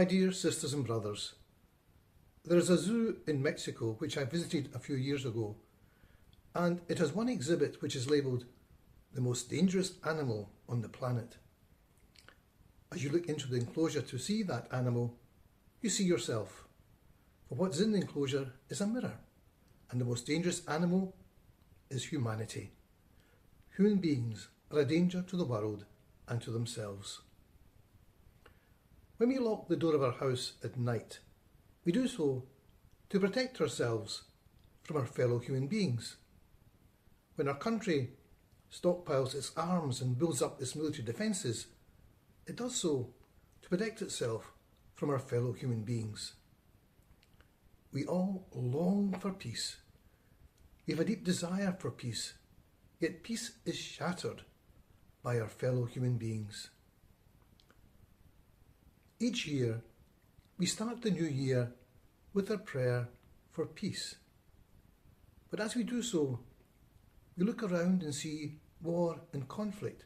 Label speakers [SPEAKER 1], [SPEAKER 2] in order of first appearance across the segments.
[SPEAKER 1] My dear sisters and brothers, there is a zoo in Mexico which I visited a few years ago, and it has one exhibit which is labelled the most dangerous animal on the planet. As you look into the enclosure to see that animal, you see yourself. For what's in the enclosure is a mirror, and the most dangerous animal is humanity. Human beings are a danger to the world and to themselves. When we lock the door of our house at night, we do so to protect ourselves from our fellow human beings. When our country stockpiles its arms and builds up its military defences, it does so to protect itself from our fellow human beings. We all long for peace. We have a deep desire for peace, yet peace is shattered by our fellow human beings. Each year, we start the new year with a prayer for peace. But as we do so, we look around and see war and conflict,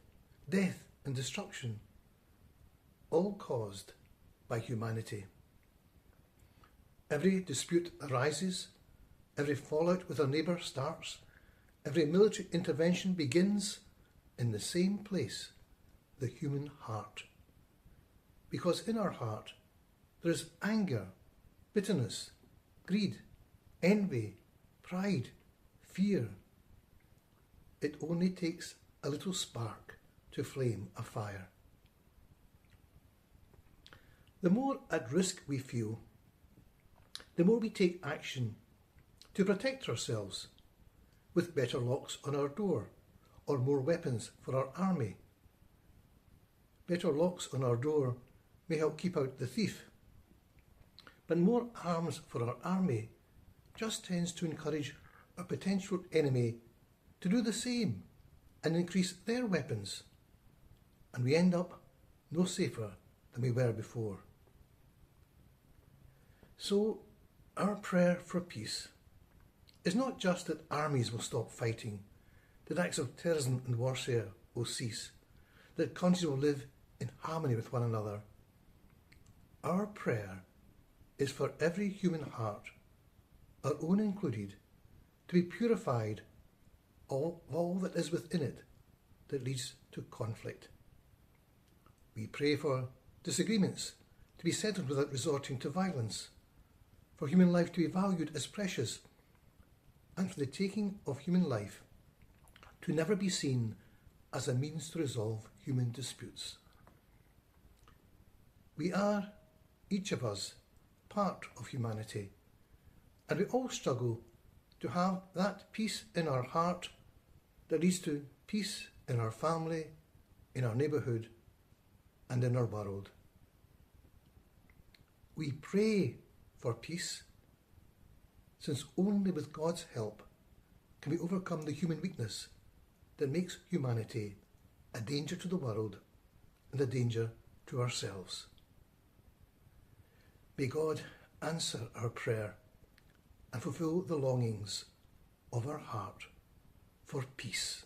[SPEAKER 1] death and destruction, all caused by humanity. Every dispute arises, every fallout with our neighbour starts, every military intervention begins in the same place, the human heart. Because in our heart there is anger, bitterness, greed, envy, pride, fear. It only takes a little spark to flame a fire. The more at risk we feel, the more we take action to protect ourselves, with better locks on our door or more weapons for our army. Better locks on our door may help keep out the thief, but more arms for our army just tends to encourage our potential enemy to do the same and increase their weapons, and we end up no safer than we were before. So our prayer for peace is not just that armies will stop fighting, that acts of terrorism and warfare will cease, that countries will live in harmony with one another. Our prayer is for every human heart, our own included, to be purified of all that is within it that leads to conflict. We pray for disagreements to be settled without resorting to violence, for human life to be valued as precious, and for the taking of human life to never be seen as a means to resolve human disputes. We are, each of us, part of humanity, and we all struggle to have that peace in our heart that leads to peace in our family, in our neighbourhood, and in our world. We pray for peace, since only with God's help can we overcome the human weakness that makes humanity a danger to the world and a danger to ourselves. May God answer our prayer and fulfill the longings of our heart for peace.